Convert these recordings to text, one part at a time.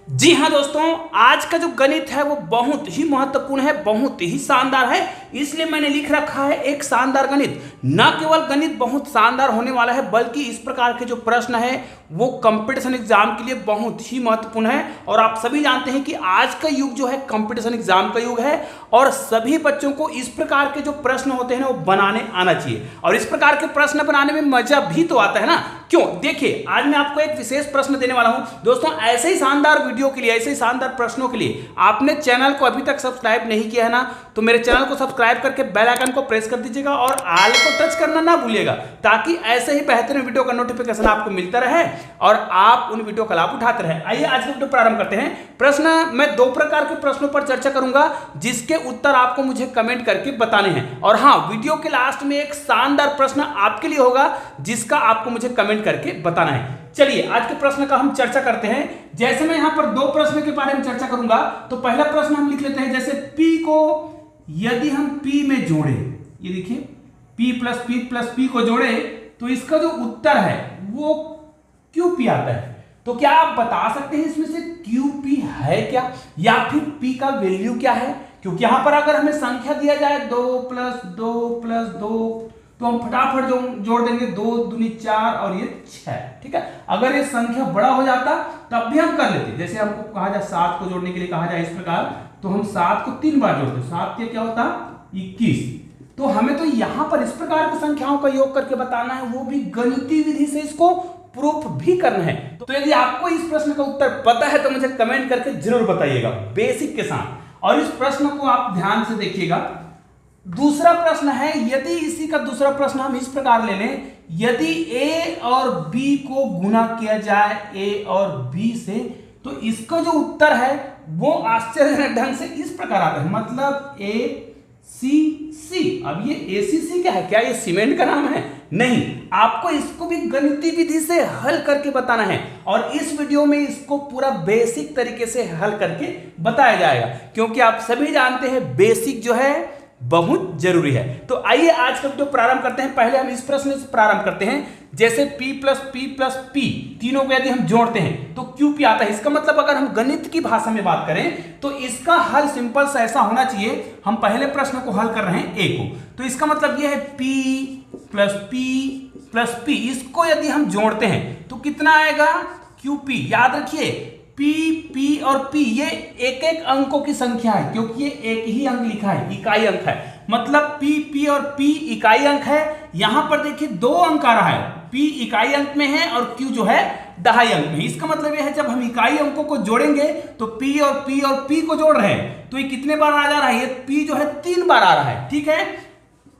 जी हाँ दोस्तों, आज का जो गणित है वो बहुत ही महत्वपूर्ण है, बहुत ही शानदार है। इसलिए मैंने लिख रखा है एक शानदार गणित। न केवल गणित बहुत शानदार होने वाला है, बल्कि इस प्रकार के जो प्रश्न है वो कंपटीशन एग्जाम के लिए बहुत ही महत्वपूर्ण है। और आप सभी जानते हैं कि आज का युग जो है कंपटीशन एग्जाम का युग है, और सभी बच्चों को इस प्रकार के जो प्रश्न होते हैं ना वो बनाने आना चाहिए। और इस प्रकार के प्रश्न बनाने में मजा भी तो आता है ना, क्यों? देखिए, आज मैं आपको एक विशेष प्रश्न देने वाला हूं दोस्तों। ऐसे ही शानदार वीडियो के लिए, ऐसे ही शानदार प्रश्नों के लिए आपने चैनल को अभी तक सब्सक्राइब नहीं किया है ना, तो मेरे चैनल को सब्सक्राइब करके बेल आइकन को प्रेस कर दीजिएगा और ऑल को टच करना ना भूलिएगा, ताकि ऐसे ही बेहतरीन वीडियो का नोटिफिकेशन आपको मिलता रहे और आप उन वीडियो का लाभ उठाते रहे। आइए आज का वीडियो प्रारंभ करते हैं। प्रश्न, मैं दो प्रकार के प्रश्नों पर चर्चा करूंगा, जिसके उत्तर आपको मुझे कमेंट करके बताने हैं। और हाँ, वीडियो के लास्ट में एक शानदार प्रश्न आपके लिए होगा, जिसका आपको मुझे कमेंट करके बताना है। चलिए आज के प्रश्न का हम चर्चा करते हैं। जैसे मैं यहां पर दो प्रश्न के बारे में चर्चा करूंगा, तो पहला प्रश्न हम लिख लेते हैं। जैसे P को यदि हम P में जोड़े, ये देखिए P प्लस P को जोड़े, तो इसका जो उत्तर है वो QP आता है। तो क्या आप बता सकते हैं इसमें से QP है क्या, या फिर P का वैल्यू क्या है? क्योंकि यहां पर अगर हमें संख्या दिया जाए 2 + 2 + 2, तो हम फटाफट जो जोड़ देंगे 2 दूनी 4 और ये 6। ठीक है, अगर ये संख्या बड़ा हो जाता तब भी हम कर लेते। जैसे हमको कहा जाए 7 को जोड़ने के लिए कहा जाए इस प्रकार, तो हम 7 को 3 बार जोड़ते, 7 के क्या होता 21। तो हमें तो यहां पर इस प्रकार की संख्याओं का योग करके बताना है, वो भी गणितीय विधि से इसको प्रूफ भी करना है। तो यदि आपको इस प्रश्न का उत्तर पता है तो मुझे कमेंट करके जरूर बताइएगा बेसिक के साथ। और इस प्रश्न को आप ध्यान से देखिएगा। दूसरा प्रश्न है, यदि इसी का दूसरा प्रश्न हम इस प्रकार ले लें, यदि A और B को गुना किया जाए A और B से, तो इसका जो उत्तर है वो आश्चर्यजनक ढंग से इस प्रकार आता है, मतलब ACC। अब ये ACC क्या है? क्या ये सीमेंट का नाम है? नहीं, आपको इसको भी गणितीय विधि से हल करके बताना है, और इस वीडियो में इसको पूरा बेसिक तरीके से हल करके बताया जाएगा, क्योंकि आप सभी जानते हैं बेसिक जो है बहुत जरूरी है। तो आइए आज का वीडियो प्रारंभ करते हैं। पहले हम इस प्रश्न से प्रारंभ करते हैं। जैसे P + P तीनों को यदि हम जोड़ते हैं तो QP आता है। इसका मतलब अगर हम गणित की भाषा में बात करें तो इसका हल सिंपल सा ऐसा होना चाहिए। हम पहले प्रश्न को हल कर रहे हैं A को, तो इसका मतलब यह है P + P, इसको यदि हम जोड़ते हैं तो कितना आएगा QP। याद रखिए P और P ये एक एक अंकों की संख्या है, क्योंकि ये एक ही अंक लिखा है, इकाई अंक है। मतलब P और P इकाई अंक है। यहां पर देखिए 2 अंक आ रहा है, P इकाई अंक में है और Q जो है दहाई अंक में। इसका मतलब यह है जब हम इकाई अंकों को जोड़ेंगे तो P और P को जोड़ रहे हैं, तो ये कितने बार आ जा रहा है? ये P जो है 3 बार आ रहा है। ठीक है,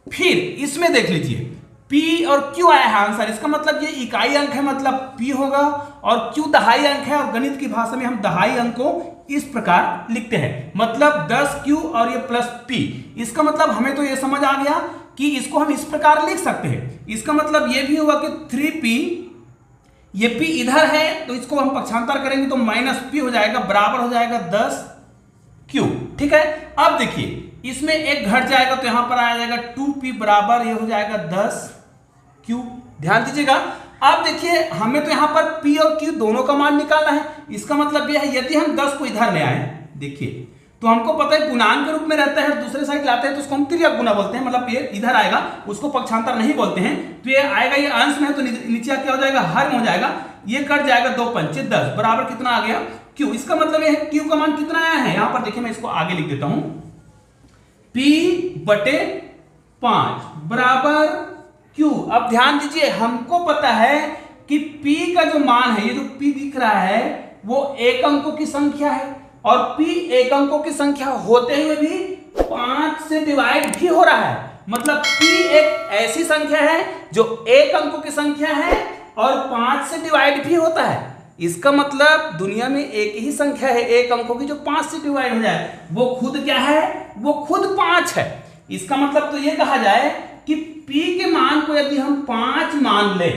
फिर इसमें देख लीजिए P और Q आया है आंसर। इसका मतलब ये इकाई अंक है, मतलब P होगा, और Q दहाई अंक है, और गणित की भाषा में हम दहाई अंक को इस प्रकार लिखते हैं, मतलब 10Q और ये +P। इसका मतलब हमें तो ये समझ आ गया कि इसको हम इस प्रकार लिख सकते हैं। इसका मतलब ये भी हुआ कि 3P, ये P इधर है तो इसको हम पक्षांतर करेंगे तो -P हो जाएगा, बराबर हो जाएगा 10Q। ठीक है, अब देखिए इसमें एक घट जाएगा तो यहां पर आ जाएगा 2P बराबर ये हो जाएगा 10Q। ध्यान दीजिएगा। अब देखिए हमें तो यहां पर P और Q दोनों का मान निकालना है। इसका मतलब यह है यदि हम 10 को इधर ले आए, देखिए तो हमको पता है गुणांक के रूप में रहता है, दूसरे साइड लाते हैं तो उसको हम तिर्यक गुना बोलते हैं, मतलब ये इधर आएगा, उसको पक्षांतर नहीं बोलते हैं। तो ये आएगा, ये अंश में है तो नीचे क्या हो जाएगा, हर में हो जाएगा, ये कट जाएगा, 2 पंचे 10 बराबर कितना आ गया Q। इसका मतलब यह है Q का मान कितना आया है, यहां पर देखिए मैं इसको आगे लिख देता हूं, P/5 बराबर Q। अब ध्यान दीजिए, हमको पता है कि P का जो मान है, ये जो P दिख रहा है वो एक अंकों की संख्या है, और P एक अंकों की संख्या होते हुए भी 5 से डिवाइड भी हो रहा है। मतलब P एक ऐसी संख्या है जो एक अंकों की संख्या है और 5 से डिवाइड भी होता है। इसका मतलब दुनिया में एक ही संख्या है एक अंकों की जो 5 से डिवाइड हो जाए, वो खुद क्या है, वो खुद 5 है। इसका मतलब तो ये कहा जाए कि P के मान को यदि हम 5 मान ले,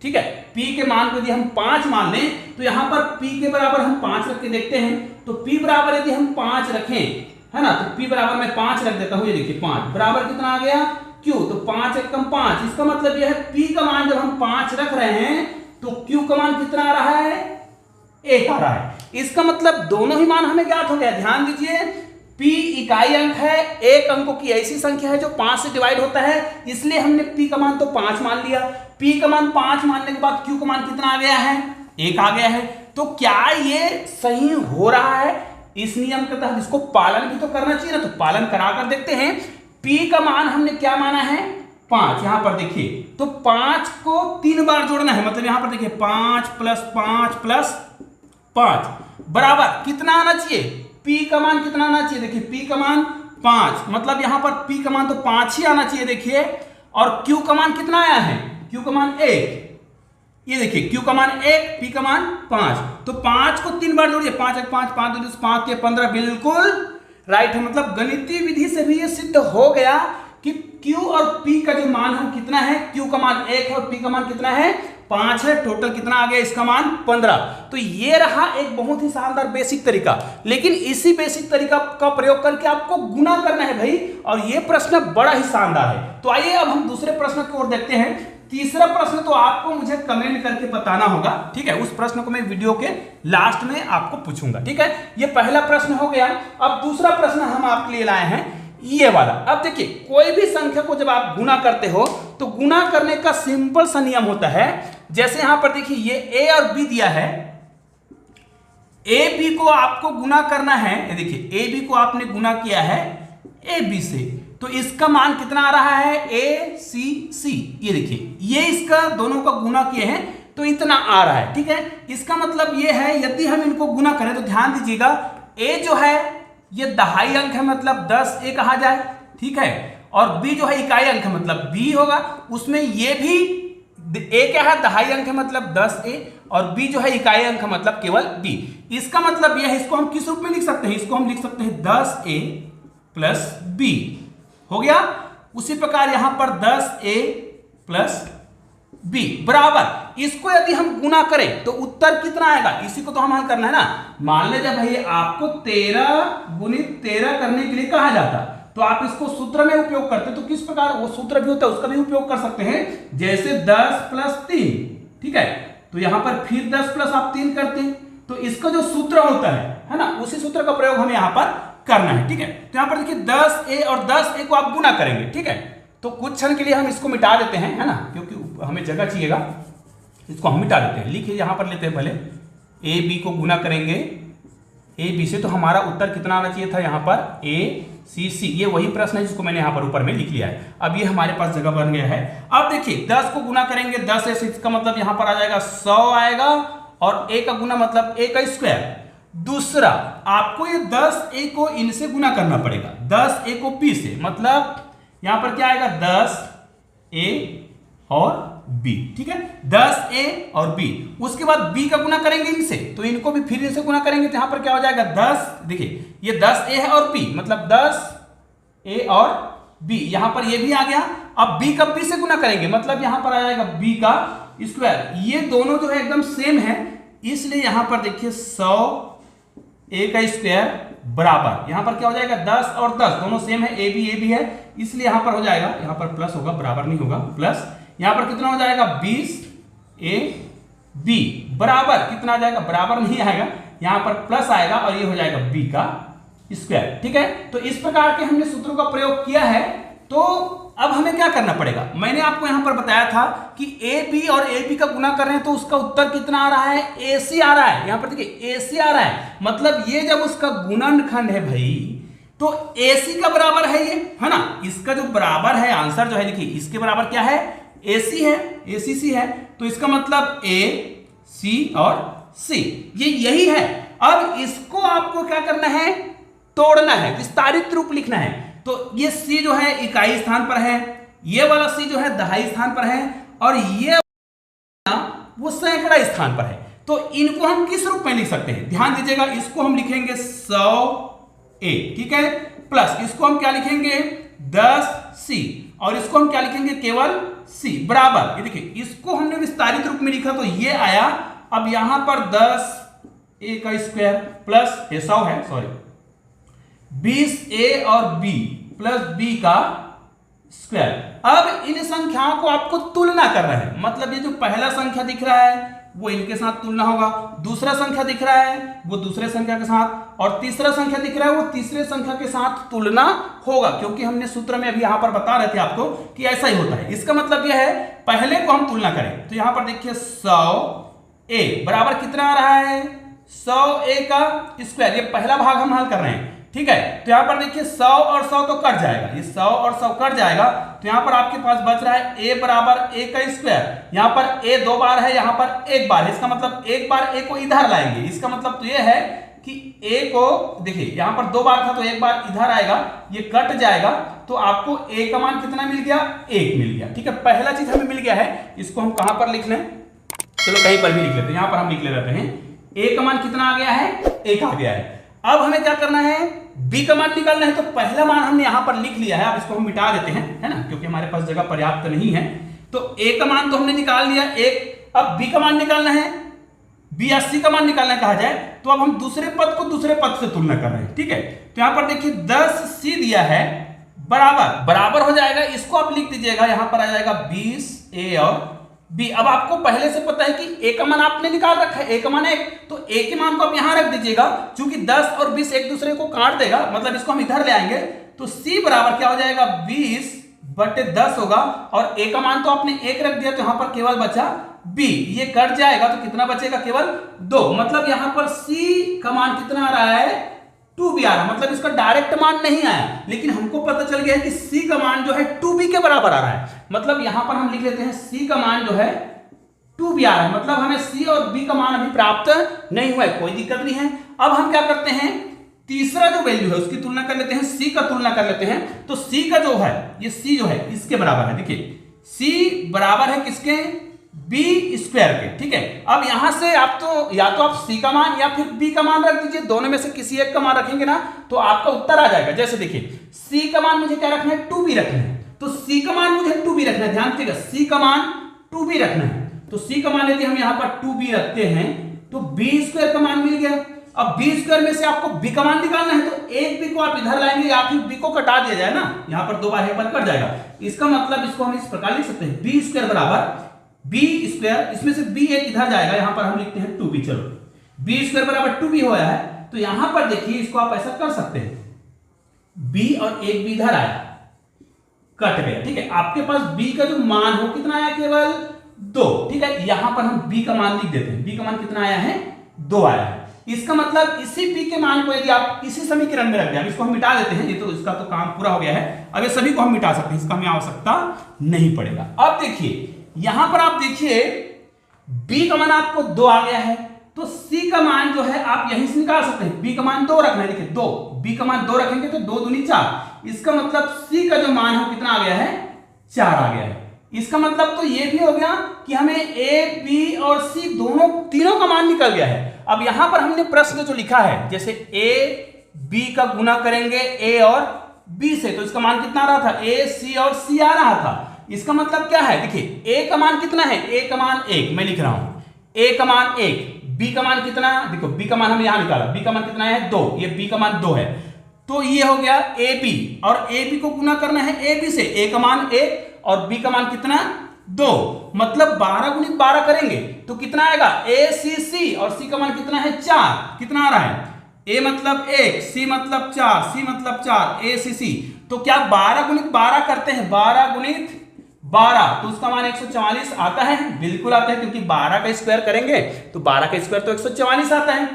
ठीक है, P के मान को यदि हम 5 मान लें, तो यहां पर P के बराबर हम 5 रख के देखते हैं। तो P बराबर यदि हम 5 रखें, है ना, तो P बराबर मैं 5 रख देता हूं, ये देखिए 5 बराबर कितना आ गया Q, तो 5 × 5। इसका मतलब यह है P का मान जब हम 5 रख रहे हैं तो Q का मान कितना आ रहा है, 1 आ रहा है। इसका मतलब दोनों ही मान हमें ज्ञात हो गया। ध्यान दीजिए, p इकाई अंक है, एक अंकों की ऐसी संख्या है जो 5 से डिवाइड होता है, इसलिए हमने p का मान तो 5 मान लिया। p का मान 5 मानने के बाद q का मान कितना आ गया है, 1 आ गया है। तो क्या ये सही हो रहा है? इस नियम के तहत इसको पालन भी तो करना चाहिए ना, तो पालन कराकर देखते हैं। p का मान हमने क्या माना है, 5। यहां पर देखिए, तो 5 को 3 बार जोड़ना है, मतलब यहां पर देखिए 5 प्लस 5 प्लस 5 बराबर कितना आना चाहिए, p का मान कितना आना चाहिए, देखिए p का मान 5, मतलब यहां पर p का मान तो 5 ही आना चाहिए देखिए। और q का मान कितना आया है, q का मान 1, ये देखिए q का मान 1, p का मान 5, तो 5 को 3 बार जोड़िए, 5 1 5 5 2 5 के 15, बिल्कुल राइट है। मतलब गणितीय विधि से भी ये सिद्ध हो गया कि q और p का जो मान है कितना है, q का मान 1 है और p का मान कितना है, 5 है। टोटल कितना आ गया, इसका मान 15। तो ये रहा एक बहुत ही शानदार बेसिक तरीका। लेकिन इसी बेसिक तरीका का प्रयोग करके आपको गुना करना है भाई, और ये प्रश्न बड़ा ही शानदार है। तो आइए अब हम दूसरे प्रश्न की ओर देखते हैं। तीसरा प्रश्न तो आपको मुझे कमेंट करके बताना होगा, ठीक है। उस प्रश्न को मैं वीडियो के लास्ट में आपको पूछूंगा, ठीक है। ये पहला प्रश्न हो गया। अब दूसरा प्रश्न हम आपके लिए लाए हैं ये वाला। अब देखिए, कोई भी संख्या को जब आप गुना करते हो तो गुना करने का सिंपल सा नियम होता है। जैसे यहां पर देखिए, ये a और b दिया है, a b को आपको गुना करना है। ये देखिए, a b को आपने गुना किया है a b से, तो इसका मान कितना आ रहा है, a c c। ये देखिए, ये इसका दोनों का गुना किए हैं तो इतना आ रहा है, ठीक है। इसका मतलब ये है, यदि हम इनको गुना करें तो ध्यान दीजिएगा, a जो है ये दहाई अंक है, मतलब 10a कहा जाए, ठीक है। और b जो है इकाई अंक है, मतलब b होगा। उसमें ये भी a क्या है, दहाई अंक है, मतलब 10a, और b जो है इकाई अंक है, मतलब केवल b। इसका मतलब यह है, इसको हम किस रूप में लिख सकते हैं, इसको हम लिख सकते हैं 10a प्लस b, हो गया। उसी प्रकार यहां पर 10a प्लस b बराबर, इसको यदि हम गुना करें तो उत्तर कितना आएगा, इसी को तो हम हल करना है ना। मान लीजिए भाई आपको 13 गुणित 13 करने के लिए कहा जाता, तो आप इसको सूत्र में उपयोग करते, तो किस प्रकार वो सूत्र भी होता है उसका भी उपयोग कर सकते हैं। जैसे 10 प्लस 3, ठीक है, तो यहां पर फिर 10 प्लस आप 3 करते हैं, तो इसका जो सूत्र होता है ना, उसी सूत्र का प्रयोग हमें यहां पर करना है, ठीक है। तो यहां पर देखिए 10a और 10a को आप गुना करेंगे, ठीक है। तो कुछ क्षण के लिए हम इसको मिटा देते हैं, है ना, क्योंकि हमें जगह चाहिएगा। इसको हम मिटा देते हैं, लिखिए यहां पर लेते हैं पहले, a b को गुना करेंगे a b से, तो हमारा उत्तर कितना आना चाहिए था यहाँ पर, a c c। ये वही प्रश्न है जिसको मैंने यहाँ पर ऊपर में लिख लिया है। अब ये हमारे पास जगह बन गया है। अब देखिए 10 को गुना करेंगे 10 से, इसका मतलब यहाँ पर आ जाएगा 100 आएगा, और a का गुना मतलब a का स्क्वायर। दूसरा, आपको ये 10a को इनसे गुना करना पड़ेगा, 10a को b से, मतलब यहां पर क्या आएगा 10a और b, ठीक है, 10a और b। उसके बाद b का गुना करेंगे इनसे, तो इनको भी फिर इनसे गुना करेंगे, तो यहां पर क्या हो जाएगा 10, देखिए ये 10a है और b, मतलब 10a और b, यहां पर ये भी आ गया। अब b का b से गुना करेंगे, मतलब यहां पर आ जाएगा b का स्क्वायर। ये दोनों जो है एकदम सेम है, इसलिए यहां पर देखिए 100a का स्क्वायर बराबर, यहां पर क्या हो जाएगा 10 और 10 दोनों सेम है, a भी है, इसलिए यहां पर हो जाएगा, यहां पर प्लस होगा, बराबर नहीं होगा, प्लस। यहां पर कितना हो जाएगा 20a b बराबर कितना आ जाएगा, बराबर नहीं आएगा, यहां पर प्लस आएगा, और ये हो जाएगा b का स्क्वायर, ठीक है। तो इस प्रकार के हमने सूत्रों का प्रयोग किया है। तो अब हमें क्या करना पड़ेगा, मैंने आपको यहां पर बताया था कि ए बी और ए बी का गुना कर रहे हैं, तो उसका उत्तर कितना आ रहा है, ए सी आ रहा है। यहां पर देखिए ए सी आ रहा है, मतलब ये जब उसका गुणनखंड है भाई, तो ए सी का बराबर है ये, है ना। इसका जो बराबर है, आंसर जो है देखिए इसके बराबर क्या है, ए सी है, ए सी सी है, तो इसका मतलब ए सी और सी, ये यही है। अब इसको आपको क्या करना है, तोड़ना है, विस्तारित रूप लिखना है। तो ये c जो है इकाई स्थान पर है, ये वाला c जो है दहाई स्थान पर है, और ये वो सैकड़ा स्थान पर है। तो इनको हम किस रूप में लिख सकते हैं, ध्यान दीजिएगा, इसको हम लिखेंगे 100a, ठीक है, प्लस इसको हम क्या लिखेंगे 10c, और इसको हम क्या लिखेंगे केवल c बराबर, ये देखिए इसको हमने विस्तारित रूप में लिखा तो ये आया। अब यहां पर 10a का स्क्वायर प्लस 100 है, सॉरी 20a और b प्लस b का स्क्वायर। अब इन संख्याओं को आपको तुलना करना है, मतलब ये जो पहला संख्या दिख रहा है वो इनके साथ तुलना होगा, दूसरा संख्या दिख रहा है वो दूसरे संख्या के साथ, और तीसरा संख्या दिख रहा है वो तीसरे संख्या के साथ तुलना होगा, क्योंकि हमने सूत्र में अभी यहां पर बता रहे थे आपको कि ऐसा ही होता है। इसका मतलब यह है पहले को हम तुलना करें तो यहां पर देखिए 100a बराबर कितना आ रहा है 100a का स्क्वायर, ये पहला भाग हम हल कर रहे हैं, ठीक है। तो यहां पर देखिए 100 और 100 तो कट जाएगा, ये 100 और 100 कट जाएगा, तो यहां पर आपके पास बच रहा है a बराबर a का स्क्वायर। यहां पर a 2 बार है, यहां पर 1 बार है, इसका मतलब एक बार a को इधर लाएंगे, इसका मतलब तो ये है कि a को देखिए यहां पर 2 बार था तो एक बार इधर आएगा, ये कट जाएगा, तो आपको a का मान कितना मिल गया 1 मिल गया, ठीक है। पहला चीज हमें मिल गया है, इसको हम कहां पर लिख लें, चलो कहीं पर भी लिख लेते हैं, यहां पर हम लिख ले रहते हैं a का मान कितना आ गया है 1 आ गया है। अब हमें क्या करना है b का मान निकालना है, तो पहला मान हमने यहां पर लिख लिया है, अब इसको हम मिटा देते हैं, है ना, क्योंकि हमारे पास जगह पर्याप्त नहीं है। तो a का मान तो हमने निकाल लिया 1, अब b का मान निकालना है, b या c का मान निकालना कहा जाए तो अब हम दूसरे पद को दूसरे पद से तुलना कर रहे हैं, ठीक है। तो यहां पर देखिए 10c दिया है बराबर हो जाएगा, इसको आप लिख दीजिएगा, यहां पर आ जाएगा 20a और b। अब आपको पहले से पता है कि a का मान आपने निकाल रखा है, a का मान 1, तो a के मान को आप यहां रख दीजिएगा, क्योंकि 10 और 20 एक दूसरे को काट देगा, मतलब इसको हम इधर ले आएंगे, तो c बराबर क्या हो जाएगा 20/10 होगा, और a का मान तो आपने 1 रख दिया, तो यहां पर केवल बचा b, ये कट जाएगा तो कितना बचेगा केवल 2, मतलब यहां पर c का मान कितना आ रहा है 2b आ रहा है, मतलब इसका डायरेक्ट मान नहीं आया, लेकिन हमको पता चल गया है कि c का मान जो है 2b के बराबर आ रहा है, मतलब यहां पर हम लिख लेते हैं c का मान जो है 2b आ रहा है, मतलब हमें c और b का मान अभी प्राप्त नहीं हुआ है, कोई दिक्कत नहीं है। अब हम क्या करते हैं तीसरा जो वैल्यू है उसकी तुलना कर लेते हैं, c का तुलना कर लेते हैं, तो c का जो है ये c जो है इसके बराबर है, देखिए c बराबर है किसके b स्क्वायर के, ठीक है। अब यहां से आप तो या तो आप c का मान या फिर b का मान रख दीजिए, दोनों में से किसी एक का मान रखेंगे ना तो आपका उत्तर आ जाएगा। जैसे देखिए c का मान मुझे क्या रखना है 2b रखना है, तो c का मान मुझे 2b रखना है, ध्यान दीजिएगा c का मान 2b रखना है, तो c का मान यदि हम यहां पर 2b रखते हैं तो b स्क्वायर का मान मिल गया। अब b स्क्वायर में से आपको b का मान निकालना है, तो एक b को आप इधर लाएंगे या फिर b को कटा दिया जाए ना, यहां पर 2 बार एक बार कट जाएगा, इसका मतलब इसको हम इस प्रकार लिख सकते हैं b स्क्वायर बराबर b स्क्वायर, इसमें से b एक इधर जाएगा, यहां पर हम लिखते हैं 2b, चलो b स्क्वायर बराबर 2b होया है, तो यहां पर देखिए इसको आप ऐसा कर सकते हैं b और एक b इधर आया कट गया, ठीक है। आपके पास b का जो मान हो कितना आया केवल 2, ठीक है। यहां पर हम b का मान लिख देते हैं, b का मान कितना आया है 2 आया है, इसका मतलब इसी b के मान को यदि आप इसी समीकरण में रख दें, इसको हम मिटा देते हैं, ये तो इसका तो काम पूरा हो गया है, अब ये सभी को हम मिटा सकते हैं, इसका हमें आवश्यकता नहीं पड़ेगा। अब देखिए यहां पर आप देखिए b का मान आपको 2 आ गया है, तो c का मान जो है आप यहीं से निकाल सकते हैं, b का मान 2 रखना है, देखिए 2, b का मान 2 रखेंगे तो 2 दूनी 4, इसका मतलब c का जो मान है कितना आ गया है 4 आ गया है। इसका मतलब तो ये भी हो गया कि हमें a b और c तीनों का मान निकल गया है। अब यहां पर हमने प्रश्न जो लिखा है, जैसे a b का गुना करेंगे a और b से, तो इसका मान कितना आ रहा था a c और c आ रहा था, इसका मतलब क्या है देखिए a का मान कितना है, a का मान 1, मैं लिख रहा हूं a का मान 1, b का मान कितना, देखो b का मान हमने यहां निकाला, b का मान कितना है 2, ये b का मान 2 है, तो ये हो गया ab, और ab को गुना करना है ab से, a का मान 1 और b का मान कितना 2, मतलब 12 गुणित 12 करेंगे तो कितना आएगा acc, और c का मान कितना है 4, कितना आ रहा है a मतलब 1, c मतलब 4, c मतलब 4, acc, तो क्या 12 गुणित 12 करते हैं, 12 गुणित 12 तो उसका मान 144 आता है, बिल्कुल आता है, क्योंकि 12 का स्क्वायर करेंगे तो 12 का स्क्वायर तो 144 आता है,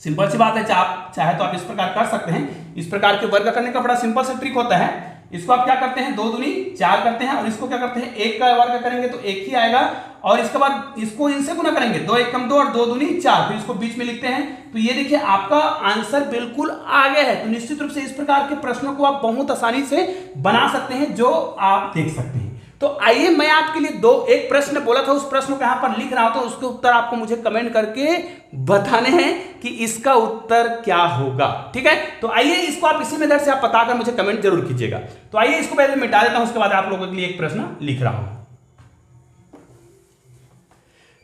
सिंपल सी बात है। चाहे तो आप इस प्रकार कर सकते हैं, इस प्रकार के वर्ग करने का बड़ा सिंपल सा ट्रिक होता है, इसको आप क्या करते हैं 2 दूनी 4 करते हैं, और इसको क्या करते हैं 1 का वर्ग करेंगे तो 1 ही आएगा, और इसके बाद इसको इनसे गुना करेंगे 2 1 कम 2 और 2 दूनी 4, फिर इसको बीच में लिखते हैं, तो ये देखिए आपका आंसर बिल्कुल आ गया है। तो निश्चित रूप से इस प्रकार के प्रश्नों को आप बहुत आसानी से बना सकते हैं, जो आप देख सकते हैं। तो आइए मैं आपके लिए एक प्रश्न बोला था, उस प्रश्न को यहां पर लिख रहा हूं, तो उसके उत्तर आपको मुझे कमेंट करके बताने हैं कि इसका उत्तर क्या होगा, ठीक है। तो आइए इसको आप इसी मेथड से आप बताकर मुझे कमेंट जरूर कीजिएगा। तो आइए इसको पहले मिटा देता हूं, उसके बाद आप लोगों के लिए एक प्रश्न लिख रहा हूं।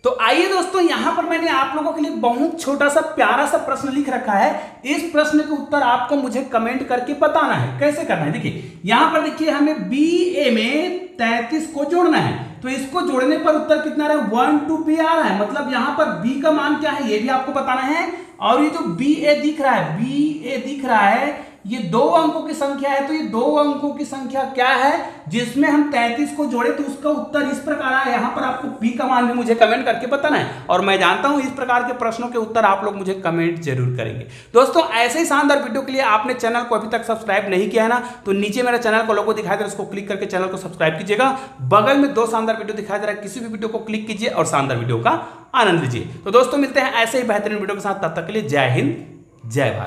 तो आइए दोस्तों, यहां पर मैंने आप लोगों के लिए बहुत छोटा सा प्यारा सा प्रश्न लिख रखा है, इस प्रश्न के उत्तर आपको मुझे कमेंट करके बताना है। कैसे करना है देखिए, यहां पर देखिए हमें BA में 33 को जोड़ना है, तो इसको जोड़ने पर उत्तर कितना रहा है 1 2 बी आ रहा है, मतलब यहां पर बी का मान क्या है ये भी आपको बताना है। और ये जो बी ए दिख रहा है, बी ए दिख रहा है, ये 2 अंकों की संख्या है। तो ये 2 अंकों की संख्या क्या है जिसमें हम 33 को जोड़े, तो उसका उत्तर इस प्रकार है। यहां पर आपको बी का मान भी मुझे कमेंट करके बताना है, और मैं जानता हूं इस प्रकार के प्रश्नों के उत्तर आप लोग मुझे कमेंट जरूर करेंगे। दोस्तों ऐसे ही शानदार वीडियो के लिए आपने चैनल को अभी तक सब्सक्राइब नहीं किया है ना, तो नीचे मेरा चैनल का लोगो दिखाई दे रहा है, उसको क्लिक करके चैनल को सब्सक्राइब कीजिएगा। बगल में 2 शानदार वीडियो दिखाई दे रहा है, किसी भी वीडियो को क्लिक कीजिए और शानदार वीडियो का आनंद लीजिए। तो दोस्तों मिलते हैं ऐसे ही बेहतरीन वीडियो के साथ, तब तक के लिए जय हिंद जय भारत।